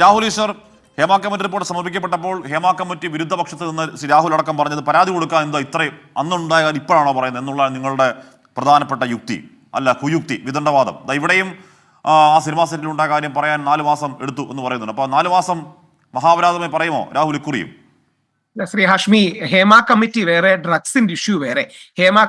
Rahul Easwar Hema committee report സമർപ്പിക്കപ്പെട്ടപ്പോൾ Hema committee വിരുദ്ധ പക്ഷത്ത് നിന്ന് ശ്രീ രാഹുൽ അടക്കം പറഞ്ഞത് പരാതി കൊടുക്കാൻ എന്താ ഇത്രയും അന്നുണ്ടായാൽ ഇപ്പോഴാണോ പറയുന്നത് എന്നുള്ള നിങ്ങളുടെ പ്രധാനപ്പെട്ട യുക്തി അല്ല കുയുക്തി വിദണ്ഡവാദം. ഇവിടെയും ആ സിനിമാ സെറ്റിൽ ഉണ്ടായ കാര്യം പറയാൻ 4 മാസം എടുത്തു എന്ന് പറയുന്നുണ്ട്. അപ്പോൾ 4 മാസം മഹാപരാധമായി പറയുമോ രാഹുൽ ഇക്കുറിയും? ശ്രീ ഹാഷ്മി, ഹേമ കമ്മിറ്റി വേറെ, ഡ്രഗ്സിന്റെ ഇഷ്യൂ വേറെ. ഹേമ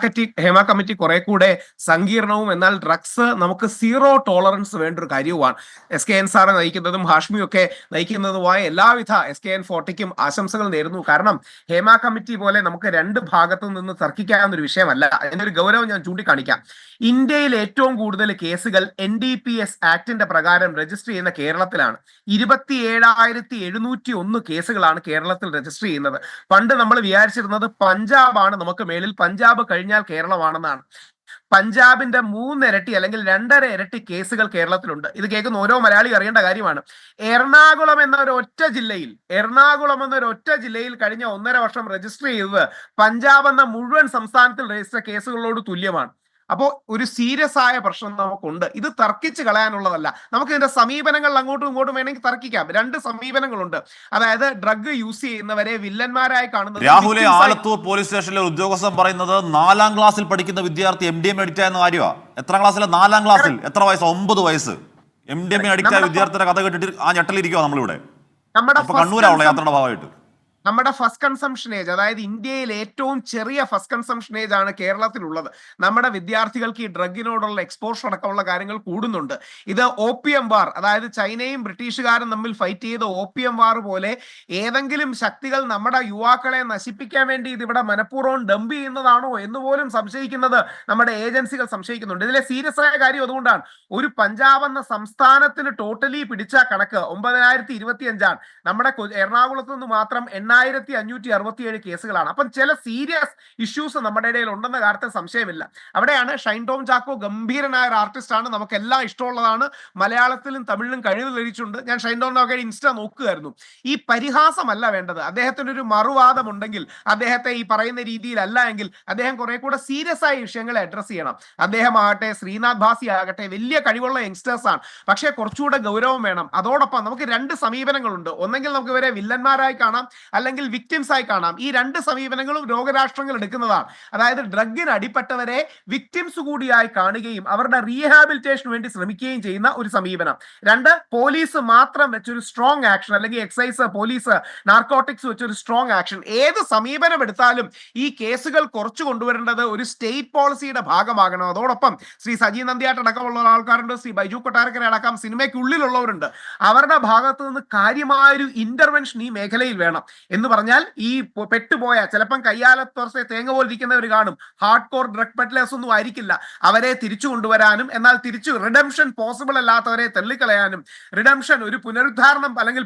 കമ്മിറ്റി കുറെ കൂടെ സങ്കീർണവും എന്നാൽ ഡ്രഗ്സ് നമുക്ക് സീറോ ടോളറൻസ് വേണ്ട ഒരു കാര്യവുമാണ്. SKN സാറെ നയിക്കുന്നതും ഹാഷ്മിയും ഒക്കെ നയിക്കുന്നതുമായ എല്ലാവിധ SKN40ക്കും ആശംസകൾ നേരുന്നു. കാരണം ഹേമ കമ്മിറ്റി പോലെ നമുക്ക് രണ്ട് ഭാഗത്തു നിന്ന് തർക്കിക്കാവുന്ന ഒരു വിഷയമല്ല. അതിന്റെ ഒരു ഗൗരവം ഞാൻ ചൂണ്ടിക്കാണിക്കാം. ഇന്ത്യയിൽ ഏറ്റവും കൂടുതൽ കേസുകൾ NDPS ആക്ടിന്റെ പ്രകാരം രജിസ്റ്റർ ചെയ്യുന്ന കേരളത്തിലാണ്. 27,701 കേസുകളാണ് കേരളത്തിൽ രജിസ്റ്റർ ചെയ്യുന്നത്. പണ്ട് നമ്മൾ വിചാരിച്ചിരുന്നത് പഞ്ചാബാണ് നമുക്ക് മേലിൽ, പഞ്ചാബ് കഴിഞ്ഞാൽ കേരളമാണെന്നാണ്. പഞ്ചാബിന്റെ 3 ഇരട്ടി അല്ലെങ്കിൽ 2.5 ഇരട്ടി കേസുകൾ കേരളത്തിലുണ്ട്. ഇത് കേൾക്കുന്ന ഓരോ മലയാളി അറിയേണ്ട കാര്യമാണ്. എറണാകുളം എന്ന ഒരു ഒറ്റ ജില്ലയിൽ കഴിഞ്ഞ 1.5 വർഷം രജിസ്റ്റർ ചെയ്തത് പഞ്ചാബ് എന്ന മുഴുവൻ സംസ്ഥാനത്തിൽ രജിസ്റ്റർ കേസുകളോട് തുല്യമാണ്. അപ്പോൾ ഒരു സീരിയസ് ആയ പ്രശ്നം നമുക്കുണ്ട്. ഇത് തർക്കിച്ച് കളയാനുള്ളതല്ല. നമുക്ക് ഇതിന്റെ സമീപനങ്ങൾ അങ്ങോട്ടും ഇങ്ങോട്ടും വേണമെങ്കിൽ തർക്കിക്കാം. 2 സമീപനങ്ങളുണ്ട്. അതായത് ഡ്രഗ് യൂസ് ചെയ്യുന്നവരെ വില്ലന്മാരായി കാണുന്നത്. രാഹുലെ ആലത്തൂർ പോലീസ് സ്റ്റേഷനിലെ ഉദ്യോഗസ്ഥൻ പറയുന്നത് 4ാം ക്ലാസ്സിൽ പഠിക്കുന്ന വിദ്യാർത്ഥി MDMA അഡിക്റ്റ് ആയെന്ന കാര്യമാണ്. എത്രാം ക്ലാസ്സിലെ? 4ാം ക്ലാസ്സിൽ. എത്ര വയസ്സ്? 9 വയസ്സ്. MDMA അഡിക്റ്റ് ആയ വിദ്യാർത്ഥിയുടെ കഥ കേട്ടിട്ട് ആ ഞെട്ടലിരിക്കുവോ നമ്മളിവിടെ? കണ്ണൂരാവുള്ള യാത്രയുടെ ഭാഗമായിട്ട് നമ്മുടെ ഫസ്റ്റ് കൺസംഷൻ ഏജ്, അതായത് ഇന്ത്യയിൽ ഏറ്റവും ചെറിയ ഫസ്റ്റ് കൺസംഷൻ ഏജ് ആണ് കേരളത്തിലുള്ളത്. നമ്മുടെ വിദ്യാർത്ഥികൾക്ക് ഈ ഡ്രഗിനോടുള്ള എക്സ്പോഷർ അടക്കമുള്ള കാര്യങ്ങൾ കൂടുന്നുണ്ട്. ഇത് ഓപ്പിയം വാർ, അതായത് ചൈനയും ബ്രിട്ടീഷുകാരും തമ്മിൽ ഫൈറ്റ് ചെയ്ത ഓപ്പിയം വാർ പോലെ ഏതെങ്കിലും ശക്തികൾ നമ്മുടെ യുവാക്കളെ നശിപ്പിക്കാൻ വേണ്ടി ഇതിവിടെ മനഃപൂർവ്വം ഡംപ് ചെയ്യുന്നതാണോ എന്ന് പോലും സംശയിക്കുന്നത് നമ്മുടെ ഏജൻസികൾ സംശയിക്കുന്നുണ്ട്. ഇതിലെ സീരിയസ് ആയ കാര്യം അതുകൊണ്ടാണ്. ഒരു പഞ്ചാബ് എന്ന സംസ്ഥാനത്തിന് ടോട്ടലി പിടിച്ച കണക്ക് 9,025 ആണ്. നമ്മുടെ എറണാകുളത്ത് നിന്ന് മാത്രം 8,567 കേസുകളാണ്. അപ്പം ചില സീരിയസ് ഇഷ്യൂസ് നമ്മുടെ ഇടയിൽ ഉണ്ടെന്ന കാര്യത്തിൽ സംശയമില്ല. അവിടെയാണ് ഷൈൻ ടോം ചാക്കോ ഗംഭീരനായ ഒരു ആർട്ടിസ്റ്റ് ആണ്, നമുക്കെല്ലാം ഇഷ്ടമുള്ളതാണ്, മലയാളത്തിലും തമിഴിലും കഴിവ് തെളിയിച്ചിട്ടുണ്ട്. ഞാൻ ഷൈൻ ടോം ചാക്കോയുടെ ഇൻസ്റ്റ നോക്കുകയായിരുന്നു. ഈ പരിഹാസമല്ല വേണ്ടത്. അദ്ദേഹത്തിന് ഒരു മറുവാദം ഉണ്ടെങ്കിൽ അദ്ദേഹത്തെ ഈ പറയുന്ന രീതിയിലല്ല എങ്കിൽ അദ്ദേഹം കുറെ കൂടെ സീരിയസ് ആയ വിഷയങ്ങളെ അഡ്രസ് ചെയ്യണം. അദ്ദേഹം ആകട്ടെ, ശ്രീനാഥ് ഭാസി ആകട്ടെ, വലിയ കഴിവുള്ള യങ്സ്റ്റേഴ്സ് ആണ്. പക്ഷേ കുറച്ചുകൂടെ ഗൗരവം വേണം. അതോടൊപ്പം നമുക്ക് 2 സമീപനങ്ങളുണ്ട്. ഒന്നെങ്കിൽ നമുക്ക് ഇവരെ വില്ലന്മാരായി കാണാം, അല്ലെങ്കിൽ വിക്ടിംസ് ആയി കാണാം. ഈ 2 സമീപനങ്ങളും രോഗരാഷ്ട്രങ്ങൾ എടുക്കുന്നതാണ്. അതായത് ഡ്രഗിന് അടിപ്പെട്ടവരെ വിക്ടിംസ് കൂടിയായി കാണുകയും അവരുടെ റീഹാബിലിറ്റേഷന് വേണ്ടി ശ്രമിക്കുകയും ചെയ്യുന്ന ഒരു സമീപനം. 2, പോലീസ് മാത്രം വെച്ചൊരു സ്ട്രോങ് ആക്ഷൻ, അല്ലെങ്കിൽ എക്സൈസ്, പോലീസ്, നാർക്കോട്ടിക്സ് വെച്ചൊരു സ്ട്രോങ് ആക്ഷൻ. ഏത് സമീപനം എടുത്താലും ഈ കേസുകൾ കുറച്ചു കൊണ്ടുവരേണ്ടത് ഒരു സ്റ്റേറ്റ് പോളിസിയുടെ ഭാഗമാകണം. അതോടൊപ്പം ശ്രീ സജി നന്ദിയാട്ട് അടക്കമുള്ള ആൾക്കാരുണ്ട്, ശ്രീ ബൈജു കൊട്ടാരക്കര അടക്കം സിനിമയ്ക്കുള്ളിലുള്ളവരുണ്ട്. അവരുടെ ഭാഗത്തു നിന്ന് കാര്യമായൊരു ഇന്റർവെൻഷൻ ഈ മേഖലയിൽ വേണം. എന്ന് പറഞ്ഞാൽ ഈ പെട്ടുപോയ, ചിലപ്പം കയ്യാലത്തോർത്തെ തേങ്ങ പോലെ ഇരിക്കുന്നവർ കാണും, ഹാർഡ് കോർ ഡ്രഗ് പെഡ്ലേഴ്സ് ഒന്നും ആയിരിക്കില്ല. അവരെ തിരിച്ചു കൊണ്ടുവരാനും എന്നാൽ റിഡംഷൻ പോസിബിൾ അല്ലാത്തവരെ തള്ളിക്കളയാനും, റിഡംഷൻ ഒരു പുനരുദ്ധാരണം അല്ലെങ്കിൽ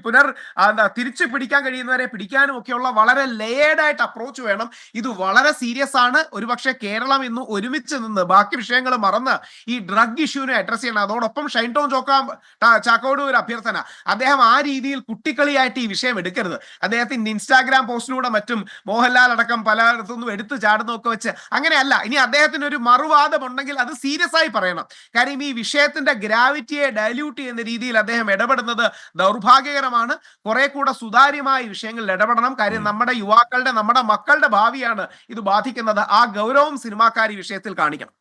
തിരിച്ചു പിടിക്കാൻ കഴിയുന്നവരെ പിടിക്കാനും ഒക്കെയുള്ള വളരെ ലേയേർഡ് ആയിട്ട് അപ്രോച്ച് വേണം. ഇത് വളരെ സീരിയസ് ആണ്. ഒരുപക്ഷെ കേരളം ഇന്ന് ഒരുമിച്ച് നിന്ന് ബാക്കി വിഷയങ്ങൾ മറന്ന് ഈ ഡ്രഗ് ഇഷ്യൂവിനെ അഡ്രസ് ചെയ്യണം. അതോടൊപ്പം ഷൈൻ ടോം ചാക്കോയുടെ ഒരു അഭ്യർത്ഥന, അദ്ദേഹം ആ രീതിയിൽ കുട്ടിക്കളിയായിട്ട് ഈ വിഷയം എടുക്കരുത്. അദ്ദേഹത്തിന്റെ ഇൻസ്റ്റാഗ്രാം പോസ്റ്റിലൂടെ മറ്റും മോഹൻലാൽ അടക്കം പലയിടത്തുനിന്നും എടുത്തു ചാടുന്നൊക്കെ വെച്ച് അങ്ങനെയല്ല. ഇനി അദ്ദേഹത്തിന് ഒരു മറുവാദം ഉണ്ടെങ്കിൽ അത് സീരിയസ് ആയി പറയണം. കാര്യം ഈ വിഷയത്തിന്റെ ഗ്രാവിറ്റിയെ ഡയല്യൂട്ട് ചെയ്യുന്ന രീതിയിൽ അദ്ദേഹം ഇടപെടുന്നത് ദൗർഭാഗ്യകരമാണ്. കുറെ കൂടെ സുതാര്യമായ വിഷയങ്ങളിൽ ഇടപെടണം. കാര്യം നമ്മുടെ യുവാക്കളുടെ, നമ്മുടെ മക്കളുടെ ഭാവിയാണ് ഇത് ബാധിക്കുന്നത്. ആ ഗൗരവം സിനിമാക്കാർ ഈ വിഷയത്തിൽ കാണിക്കണം.